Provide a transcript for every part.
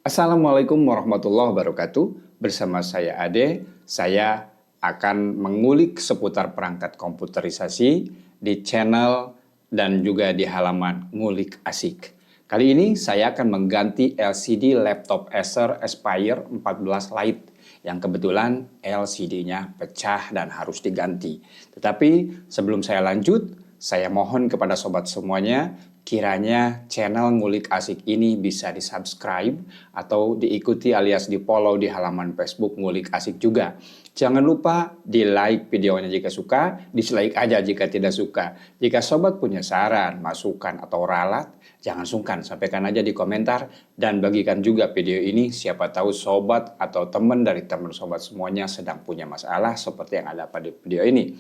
Assalamualaikum warahmatullahi wabarakatuh. Bersama saya Ade, saya akan mengulik seputar perangkat komputerisasi di channel dan juga di halaman Ngulik Asik. Kali ini saya akan mengganti LCD laptop Acer Aspire 14 Lite yang kebetulan LCD-nya pecah dan harus diganti. Tetapi sebelum saya lanjut, saya mohon kepada sobat semuanya, kiranya channel Ngulik Asik ini bisa di-subscribe atau diikuti alias di-follow di halaman Facebook Ngulik Asik juga. Jangan lupa di-like videonya jika suka, dislike aja jika tidak suka. Jika sobat punya saran, masukan, atau ralat, jangan sungkan, sampaikan aja di komentar dan bagikan juga video ini. Siapa tahu sobat atau teman dari teman sobat semuanya sedang punya masalah seperti yang ada pada video ini.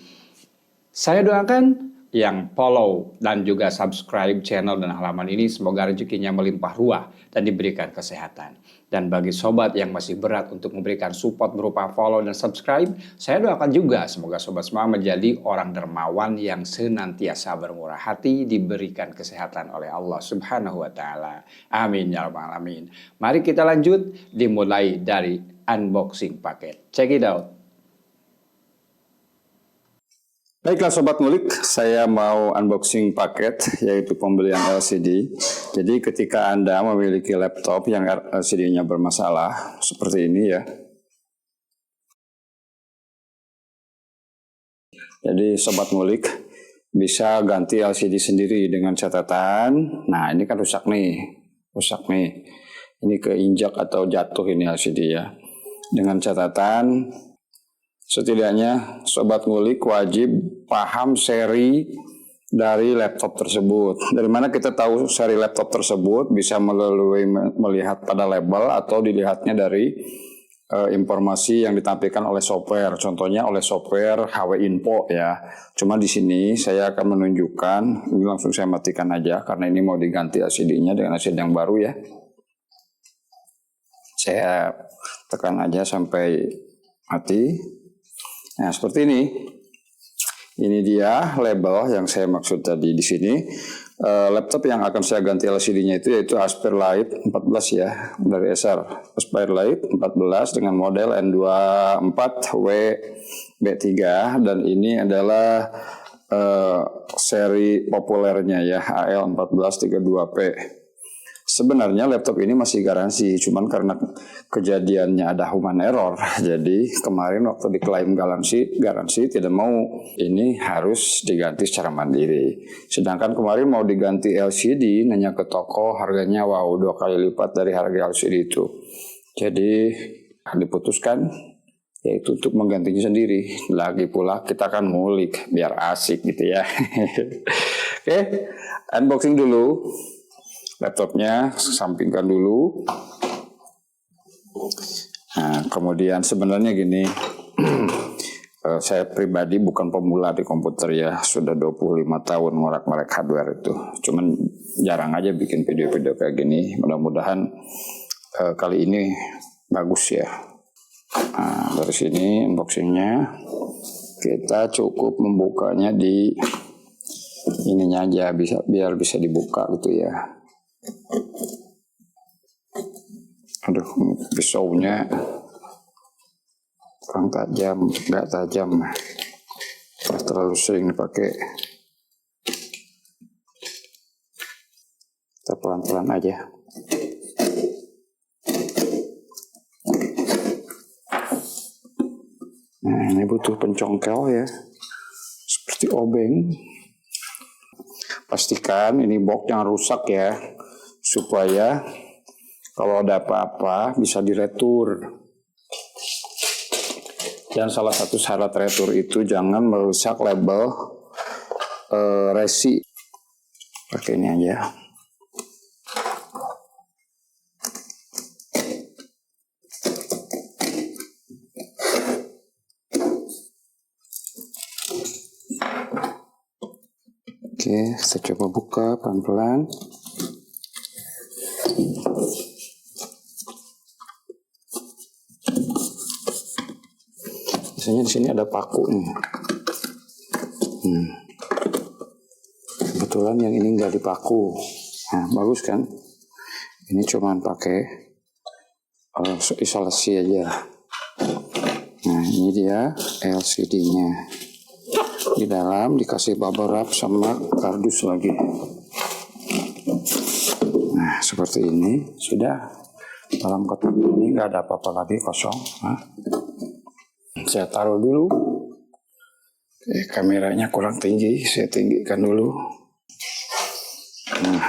Saya doakan yang follow dan juga subscribe channel dan halaman ini semoga rezekinya melimpah ruah dan diberikan kesehatan. Dan bagi sobat yang masih berat untuk memberikan support berupa follow dan subscribe, saya doakan juga semoga sobat semua menjadi orang dermawan yang senantiasa bermurah hati, diberikan kesehatan oleh Allah Subhanahu wa taala. Amin ya rabbal alamin. Mari kita lanjut, dimulai dari unboxing paket. Check it out. Baiklah Sobat Ngulik, saya mau unboxing paket yaitu pembelian LCD. Jadi ketika Anda memiliki laptop yang LCD-nya bermasalah seperti ini ya. Jadi Sobat Ngulik bisa ganti LCD sendiri dengan catatan. Nah ini kan rusak nih. Ini keinjak atau jatuh ini LCD ya. Dengan catatan, setidaknya Sobat Ngulik wajib paham seri dari laptop tersebut. Dari mana kita tahu seri laptop tersebut? Bisa melalui melihat pada label atau dilihatnya dari informasi yang ditampilkan oleh software. Contohnya oleh software HW Info ya. Cuma di sini saya akan menunjukkan, ini langsung saya matikan aja karena ini mau diganti LCD-nya dengan LCD yang baru ya. Saya tekan aja sampai mati. Nah, seperti ini. Ini dia label yang saya maksud tadi di sini. Laptop yang akan saya ganti LCD-nya itu yaitu Aspire Lite 14 ya, dari Acer. Aspire Lite 14 dengan model N24WB3 dan ini adalah seri populernya ya, AL1432P. Sebenarnya laptop ini masih garansi, cuman karena kejadiannya ada human error, jadi kemarin waktu diklaim garansi tidak mau, ini harus diganti secara mandiri. Sedangkan kemarin mau diganti LCD, nanya ke toko, harganya wow 2 kali lipat dari harga LCD itu. Jadi diputuskan yaitu untuk menggantinya sendiri. Lagi pula kita akan ngulik biar asik gitu ya. Oke, unboxing dulu. Laptopnya sampingkan dulu. Nah, kemudian sebenarnya gini, saya pribadi bukan pemula di komputer ya, sudah 25 tahun ngorak-ngarik hardware itu. Cuman jarang aja bikin video-video kayak gini. Mudah-mudahan kali ini bagus ya. Nah, dari sini unboxingnya, kita cukup membukanya di ininya aja, biar bisa dibuka gitu ya. Aduh, pisaunya kurang tajam, nggak tajam, terlalu sering dipakai. Kita pelan-pelan aja. Nah, ini butuh pencongkel ya, seperti obeng. Pastikan ini box yang rusak ya, supaya kalau ada apa-apa bisa diretur. Dan salah satu syarat retur itu jangan merusak label resi. Pakai ini aja. Oke, saya coba buka pelan-pelan. Biasanya di sini ada paku nih. Kebetulan yang ini nggak dipaku. Nah, bagus kan? Ini cuman pakai isolasi aja. Nah, ini dia LCD-nya. Di dalam dikasih bubble wrap sama kardus lagi. Nah, seperti ini. Sudah. Dalam kotak ini nggak ada apa-apa lagi, kosong. Nah, saya taruh dulu. Kameranya kurang tinggi, saya tinggikan dulu. Nah,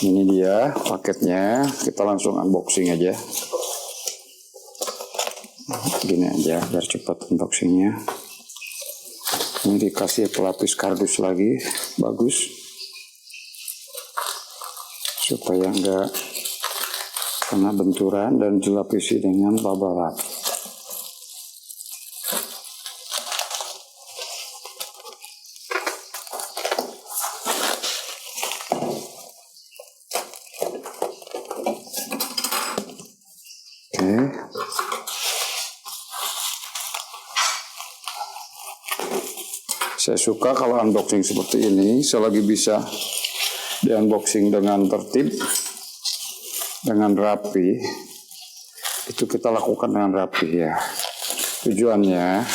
ini dia paketnya. Kita langsung unboxing aja. Gini aja biar cepat unboxingnya. Ini dikasih pelapis kardus lagi, bagus, supaya enggak kena benturan, dan dilapisi dengan bubble wrap. Oke. Saya suka kalau unboxing seperti ini, selagi bisa di unboxing dengan tertib, dengan rapi, itu kita lakukan dengan rapi ya. Tujuannya,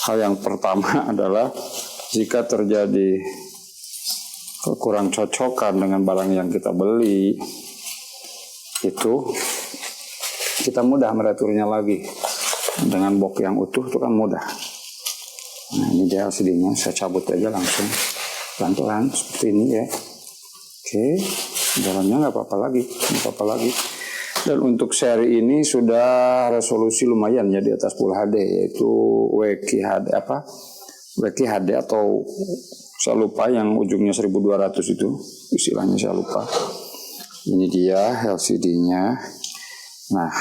hal yang pertama adalah jika terjadi kurang cocokan dengan barang yang kita beli, itu kita mudah mengaturnya lagi. Dengan box yang utuh itu kan mudah. Nah, ini dia LCD-nya, saya cabut aja langsung pelan-pelan seperti ini ya. Oke, dalamnya nggak apa-apa lagi, Dan untuk seri ini sudah resolusi lumayan ya, di atas Full HD, yaitu WQHD atau saya lupa yang ujungnya 1200 itu, istilahnya saya lupa. Ini dia LCD-nya. Nah,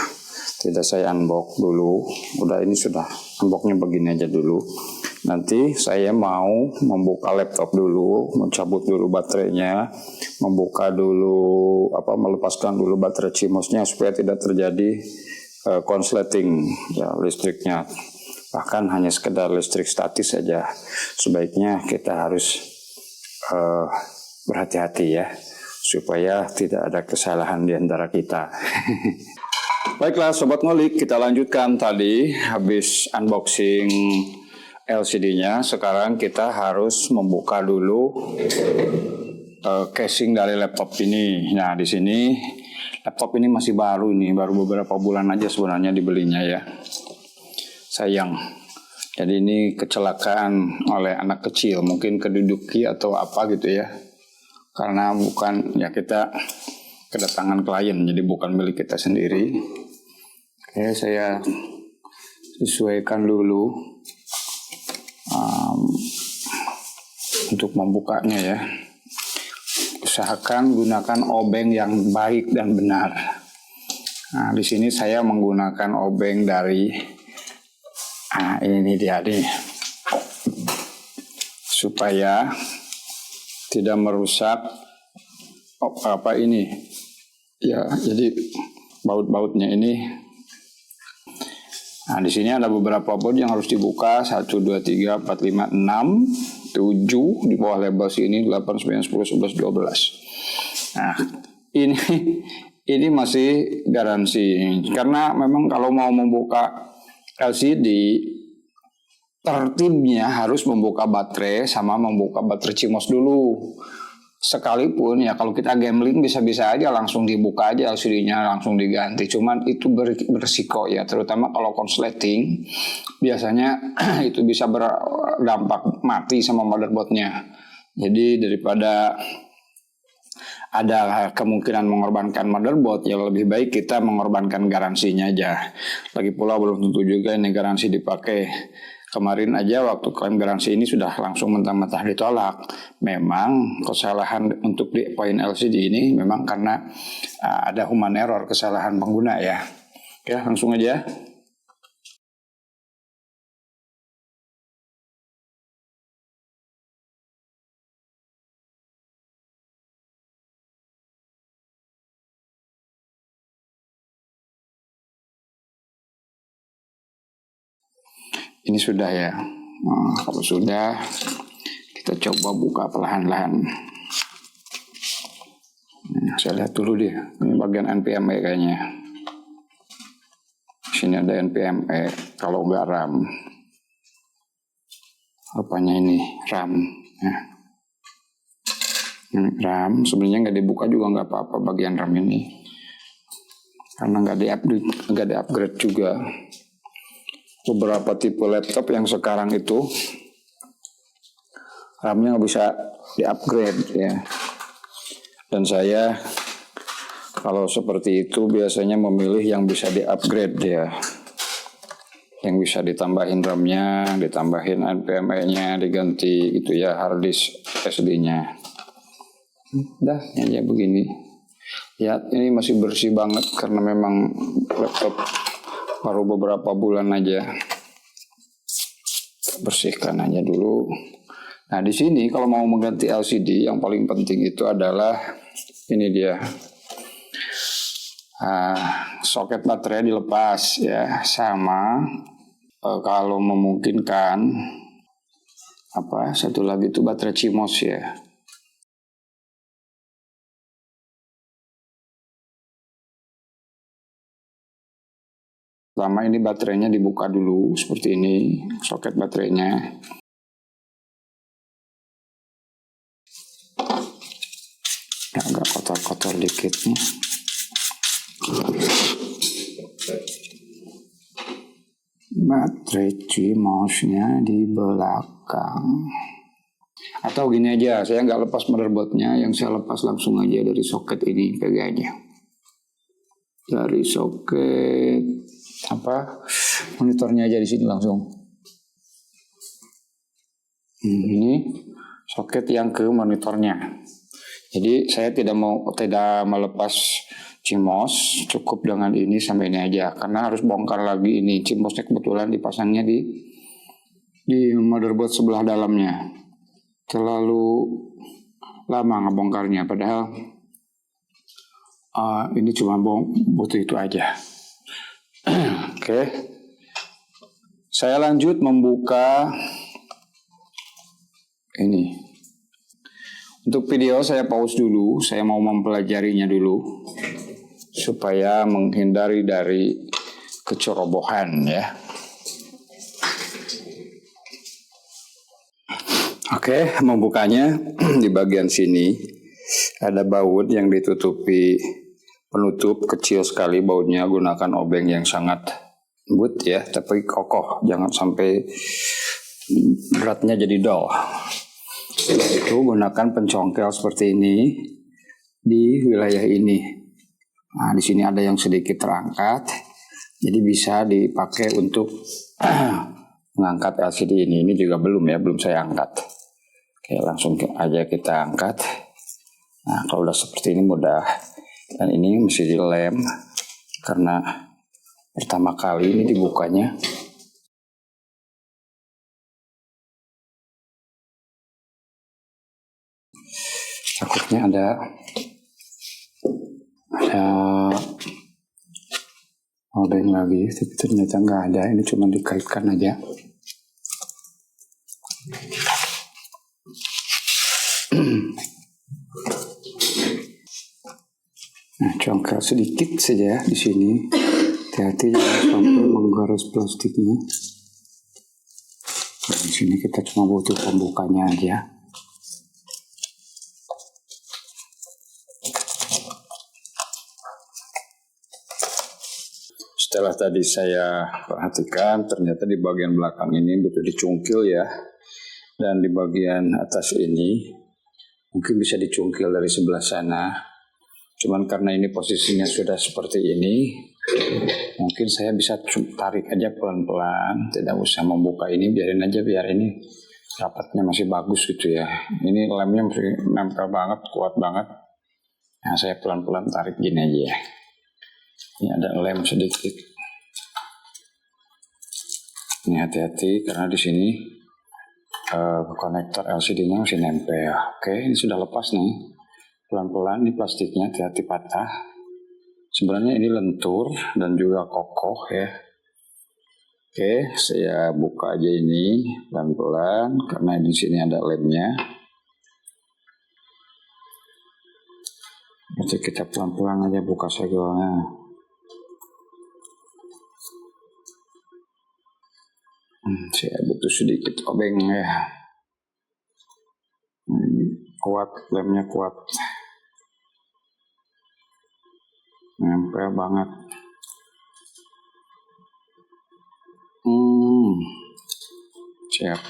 tidak saya unbox dulu, udah ini sudah unboxnya begini aja dulu. Nanti saya mau membuka laptop dulu, mencabut dulu baterainya, membuka dulu, melepaskan dulu baterai CMOS-nya supaya tidak terjadi konsleting ya listriknya. Bahkan hanya sekedar listrik statis saja. Sebaiknya kita harus berhati-hati ya, supaya tidak ada kesalahan di antara kita. Baiklah Sobat Ngulik, kita lanjutkan tadi habis unboxing LCD-nya. Sekarang kita harus membuka dulu casing dari laptop ini. Nah, di sini laptop ini masih baru beberapa bulan aja sebenarnya dibelinya ya. Sayang. Jadi ini kecelakaan oleh anak kecil, mungkin keduduki atau apa gitu ya. Karena bukan ya, kita kedatangan klien, jadi bukan milik kita sendiri. Oke, saya sesuaikan dulu untuk membukanya ya. Usahakan gunakan obeng yang baik dan benar. Nah, di sini saya menggunakan obeng dari ini dia nih, supaya tidak merusak ini ya. Jadi baut-bautnya ini. Nah, di sini ada beberapa baut yang harus dibuka. 1, 2, 3, 4, 5, 6, 7. Di bawah label sini 8, 9, 10, 11, 12. Nah, ini masih garansi. Karena memang kalau mau membuka LCD, tertibnya harus membuka baterai sama membuka baterai CMOS dulu. Sekalipun ya kalau kita gambling bisa-bisa aja langsung dibuka aja LCD-nya, langsung diganti. Cuman itu berisiko ya, terutama kalau konsleting biasanya itu bisa berdampak mati sama motherboardnya. Jadi daripada ada kemungkinan mengorbankan motherboard, ya lebih baik kita mengorbankan garansinya aja. Lagi pula belum tentu juga ini garansi dipakai. Kemarin aja waktu klaim garansi ini sudah langsung mentah-mentah ditolak. Memang kesalahan untuk di poin LCD ini memang karena ada human error, kesalahan pengguna ya. Oke, langsung aja. Ini sudah ya. Nah, kalau sudah, kita coba buka perlahan-lahan. Nah, saya lihat dulu dia. Ini bagian NPM kayaknya. sini ada NVMe, kalau nggak RAM. Apanya ini? RAM. Ya. Ini RAM, sebenarnya nggak dibuka juga nggak apa-apa bagian RAM ini. Karena nggak di-upgrade juga. Beberapa tipe laptop yang sekarang itu RAM-nya nggak bisa di-upgrade ya. Dan saya kalau seperti itu biasanya memilih yang bisa di-upgrade ya. Yang bisa ditambahin RAM-nya, ditambahin NVMe-nya, diganti itu ya hard disk SD-nya. Dah, ya begini. Ya, ini masih bersih banget karena memang laptop baru beberapa bulan aja. Bersihkan aja dulu. Nah, di sini kalau mau mengganti LCD yang paling penting itu adalah ini dia. Soket baterai dilepas ya, sama kalau memungkinkan satu lagi itu baterai CMOS ya. Pertama ini baterainya dibuka dulu seperti ini, soket baterainya. Agak kotor-kotor dikit nih. Baterai CMOS-nya di belakang. Atau gini aja, saya nggak lepas motherboard-nya, yang saya lepas langsung aja dari soket ini, pegangnya. Dari soket monitornya aja di sini langsung. Ini soket yang ke monitornya. Jadi saya tidak melepas CMOS, cukup dengan ini sampai ini aja, karena harus bongkar lagi ini. CMOS-nya kebetulan dipasangnya di motherboard sebelah dalamnya. Terlalu lama ngebongkarnya, padahal ini cuma butuh itu aja. Oke. Saya lanjut membuka ini. Untuk video saya pause dulu, saya mau mempelajarinya dulu supaya menghindari dari kecerobohan ya. Oke, membukanya di bagian sini ada baut yang ditutupi penutup kecil sekali bautnya, gunakan obeng yang sangat lembut ya, tapi kokoh, jangan sampai beratnya jadi dol. Setelah itu gunakan pencongkel seperti ini di wilayah ini. Nah, di sini ada yang sedikit terangkat, jadi bisa dipakai untuk mengangkat LCD ini. Ini juga belum saya angkat. Oke, langsung aja kita angkat. Nah, kalau udah seperti ini mudah. Dan ini mesti dilem karena pertama kali ini dibukanya. Takutnya ada obeng lagi, tapi ternyata nggak ada. Ini cuma dikaitkan aja. Nah, congkel sedikit saja di sini. Hati-hati jangan sampai menggaris plastiknya. Nah, di sini kita cuma butuh pembukanya aja. Setelah tadi saya perhatikan, ternyata di bagian belakang ini butuh dicungkil ya. Dan di bagian atas ini mungkin bisa dicungkil dari sebelah sana. Cuman karena ini posisinya sudah seperti ini, mungkin saya bisa tarik aja pelan-pelan, tidak usah membuka ini, biarin aja biar ini rapatnya masih bagus gitu ya. Ini lemnya masih nempel banget, kuat banget. Nah, saya pelan-pelan tarik gini aja ya. Ini ada lem sedikit. Ini hati-hati karena di sini konektor LCD-nya masih nempel. Oke, ini sudah lepas nih. Pelan-pelan ini plastiknya, hati-hati patah. Sebenarnya ini lentur dan juga kokoh ya. Oke, saya buka aja ini pelan-pelan karena di sini ada lemnya. Nanti kita pelan-pelan aja buka segelnya. Saya butuh sedikit obeng ya. Ini kuat, lemnya kuat, nempel banget. Siap.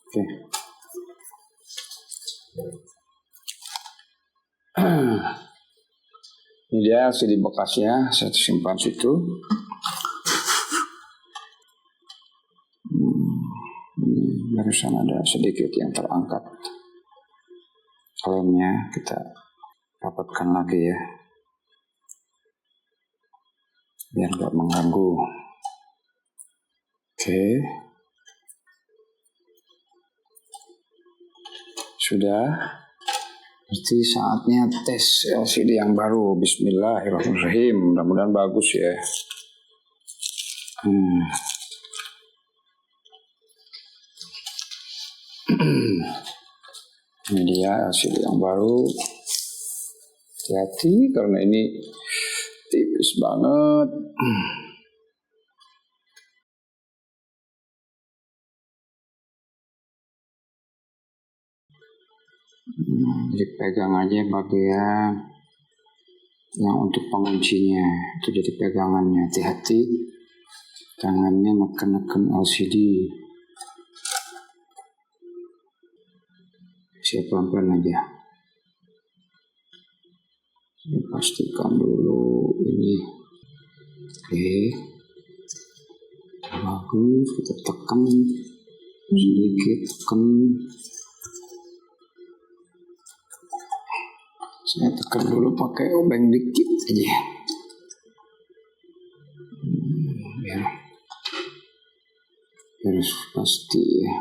Oke. Ini dia CD bekasnya, saya simpan situ. Barusan ada sedikit yang terangkat. Lemnya kita rapatkan lagi ya, biar nggak mengganggu. Oke. Sudah. Berarti saatnya tes LCD yang baru. Bismillahirrahmanirrahim. Mudah-mudahan bagus ya. Ini dia LCD yang baru. Hati-hati karena ini tipis banget. Jadi pegang aja bagian yang untuk penguncinya, itu jadi pegangannya. Hati-hati tangannya neken-neken LCD. Saya pelan-pelan aja. Saya pastikan dulu ini. Oke, bagus. Kita tekan sedikit, tekan. Saya tekan dulu pakai obeng dikit aja. Biar pasti ya.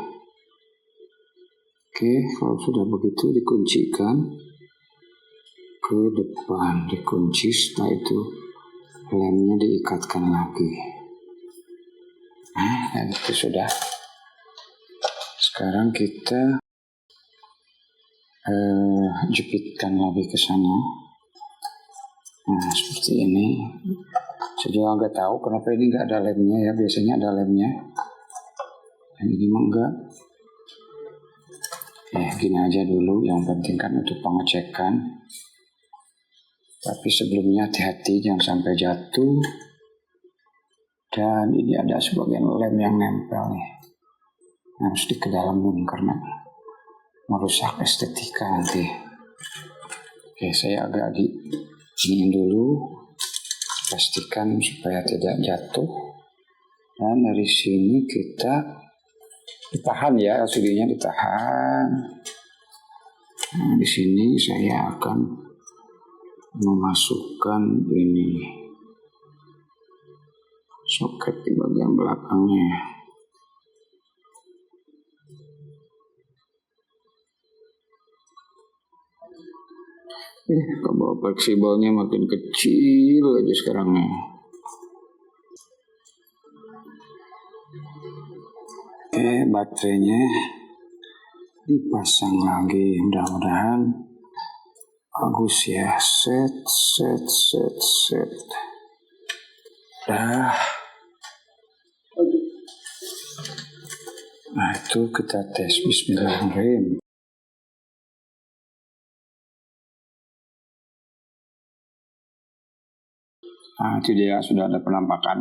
Oke, kalau sudah begitu dikuncikan ke depan, dikunci. Setelah itu lemnya diikatkan lagi. Dan itu sudah. Sekarang kita jepitkan lagi ke sana. Nah, seperti ini. Saya juga nggak tahu kenapa ini nggak ada lemnya ya. Biasanya ada lemnya. Yang ini mah enggak. Gini aja dulu. Yang penting kan untuk pengecekan. Tapi sebelumnya hati-hati jangan sampai jatuh. Dan ini ada sebagian lem yang nempel nih. Harus dikedalamin karena merusak estetika nanti. Oke, saya agak ini dulu, pastikan supaya tidak jatuh. Dan dari sini kita ditahan ya, LCD-nya ditahan. Nah, di sini saya akan memasukkan ini soket di bagian belakangnya. Kabel fleksibelnya makin kecil aja sekarang nih. Baterainya dipasang lagi, mudah-mudahan bagus ya. Set. Dah. Nah, itu kita tes. Bismillahirrahmanirrahim. Nah, itu dia sudah ada penampakan.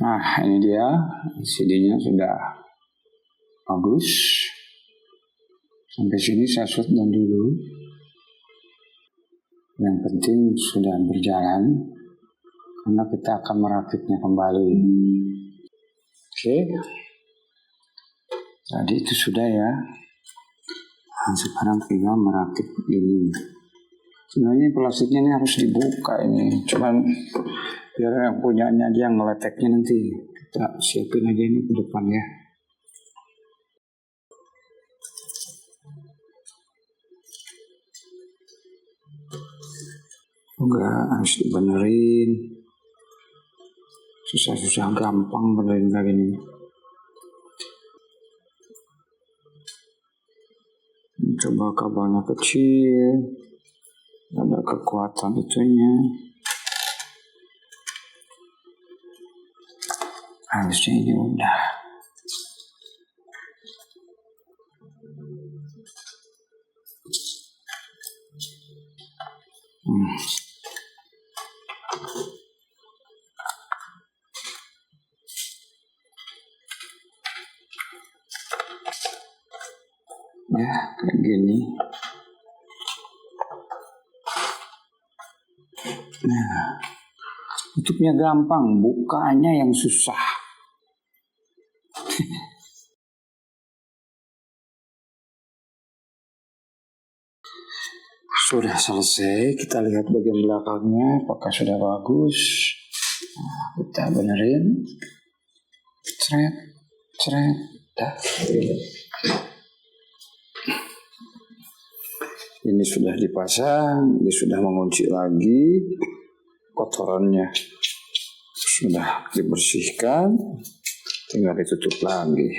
Nah, ini dia CD-nya sudah bagus. Sampai sini saya shutdown dulu. Yang penting sudah berjalan karena kita akan merakitnya kembali. Oke. Tadi itu sudah ya. Nah, sekarang tinggal merakit ini. Sebenarnya plastiknya ini harus dibuka ini. Cuman biar yang punyanya aja yang ngeleteknya nanti. Kita siapin aja ini ke depan ya. Enggak, harus dibenerin. Susah-susah gampang benerin kayak gini. Coba kabelnya kecil, ada kekuatan itunya. Harusnya ini udah. Ya, kayak gini. Nah, tutupnya gampang, bukanya yang susah. Sudah selesai, kita lihat bagian belakangnya apakah sudah bagus. Nah, kita benerin. Cret, cret, dah. Ini sudah dipasang, ini sudah mengunci lagi, kotorannya sudah dibersihkan, tinggal ditutup lagi.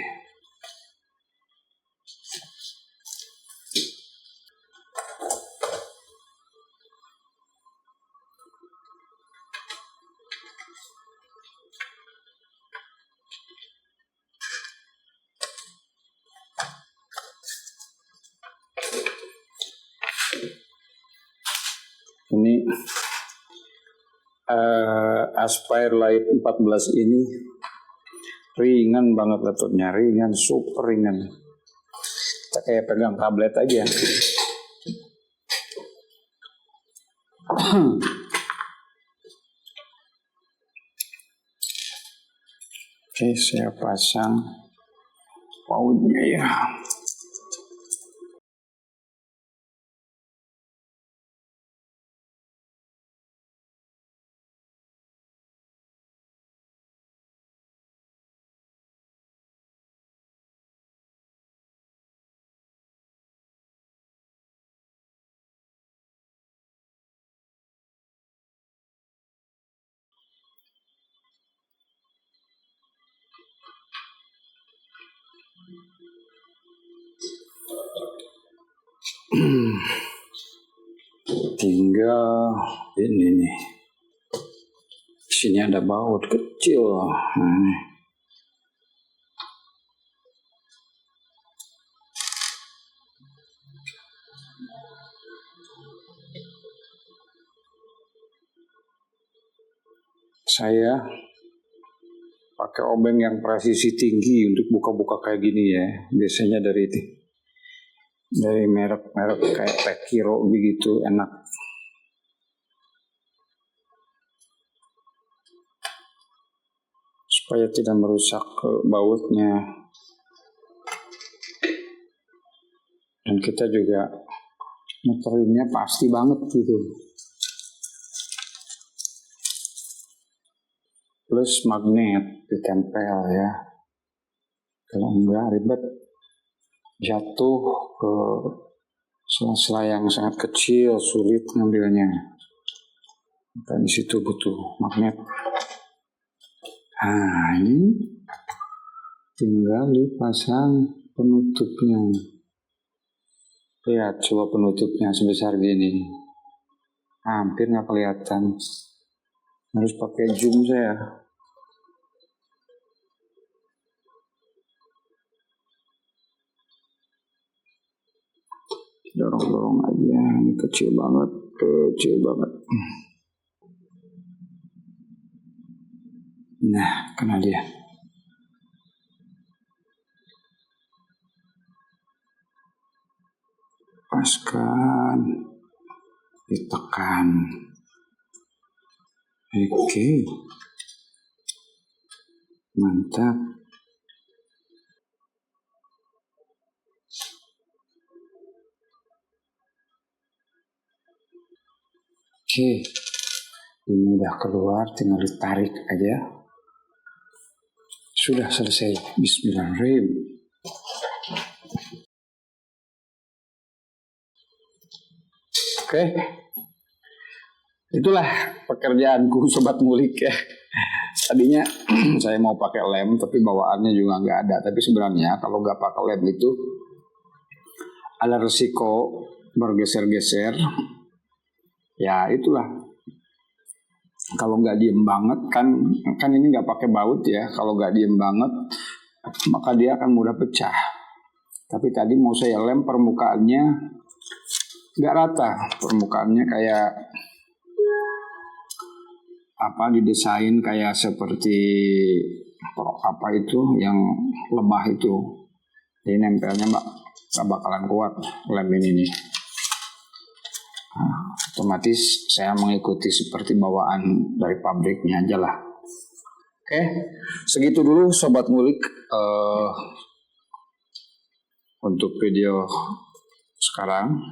Ini Aspire Light 14 ini ringan banget laptopnya, ringan, super ringan. Kita kayak pegang tablet aja. Oke, saya pasang bautnya ya. Tinggal ini nih. Sini ada baut kecil. Nah, nih. Saya pakai obeng yang presisi tinggi untuk buka-buka kayak gini ya. Biasanya dari merek-merek kayak Tekiro begitu, enak. Supaya tidak merusak bautnya. Dan kita juga muterinnya pasti banget gitu. Plus magnet ditempel ya. Kalau enggak ribet, jatuh ke sela-sela yang sangat kecil, sulit ngambilnya. Dan di situ butuh magnet. Nah, ini tinggal dipasang penutupnya. Lihat, coba penutupnya sebesar gini. Hampir nggak kelihatan. Harus pakai zoom saya. Dorong-dorong aja, ini kecil banget, kecil banget. Nah, kena dia. Lepaskan, ditekan. Oke, mantap. Oke, ini udah keluar, tinggal ditarik aja. Sudah selesai. Bismillahirrahmanirrahim. Oke, itulah pekerjaanku sobat ngulik ya. Tadinya saya mau pakai lem, tapi bawaannya juga nggak ada. Tapi sebenarnya kalau nggak pakai lem itu ada resiko bergeser-geser. Ya itulah. Kalau nggak diem banget kan ini nggak pakai baut ya. Kalau nggak diem banget maka dia akan mudah pecah. Tapi tadi mau saya lem permukaannya nggak rata. Permukaannya kayak didesain kayak seperti apa itu yang lebah itu. Jadi nempelnya nggak bakalan kuat lem ini nih. Nah, otomatis saya mengikuti seperti bawaan dari pabriknya aja lah. Oke, segitu dulu Sobat Ngulik untuk video sekarang.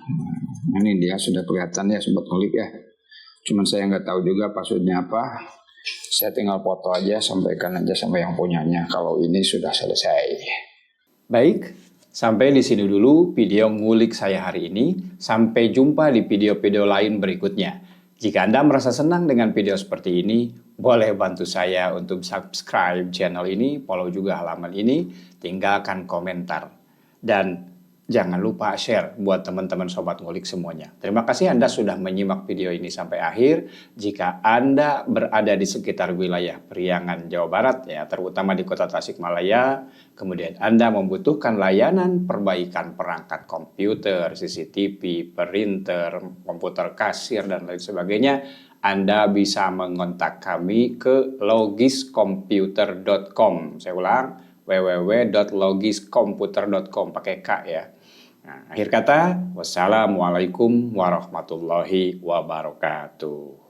Ini dia sudah kelihatan ya Sobat Ngulik ya. Cuman saya nggak tahu juga passwordnya apa. Saya tinggal foto aja, sampaikan aja sama yang punyanya kalau ini sudah selesai. Baik, sampai di sini dulu video ngulik saya hari ini. Sampai jumpa di video-video lain berikutnya. Jika Anda merasa senang dengan video seperti ini, boleh bantu saya untuk subscribe channel ini, follow juga halaman ini, tinggalkan komentar. Dan jangan lupa share buat teman-teman Sobat Ngulik semuanya. Terima kasih Anda sudah menyimak video ini sampai akhir. Jika Anda berada di sekitar wilayah Priangan, Jawa Barat, ya terutama di kota Tasikmalaya, kemudian Anda membutuhkan layanan perbaikan perangkat komputer, CCTV, printer, komputer kasir, dan lain sebagainya, Anda bisa mengontak kami ke logiskomputer.com. Saya ulang, www.logiskomputer.com, pakai K ya. Nah, akhir kata, wassalamualaikum warahmatullahi wabarakatuh.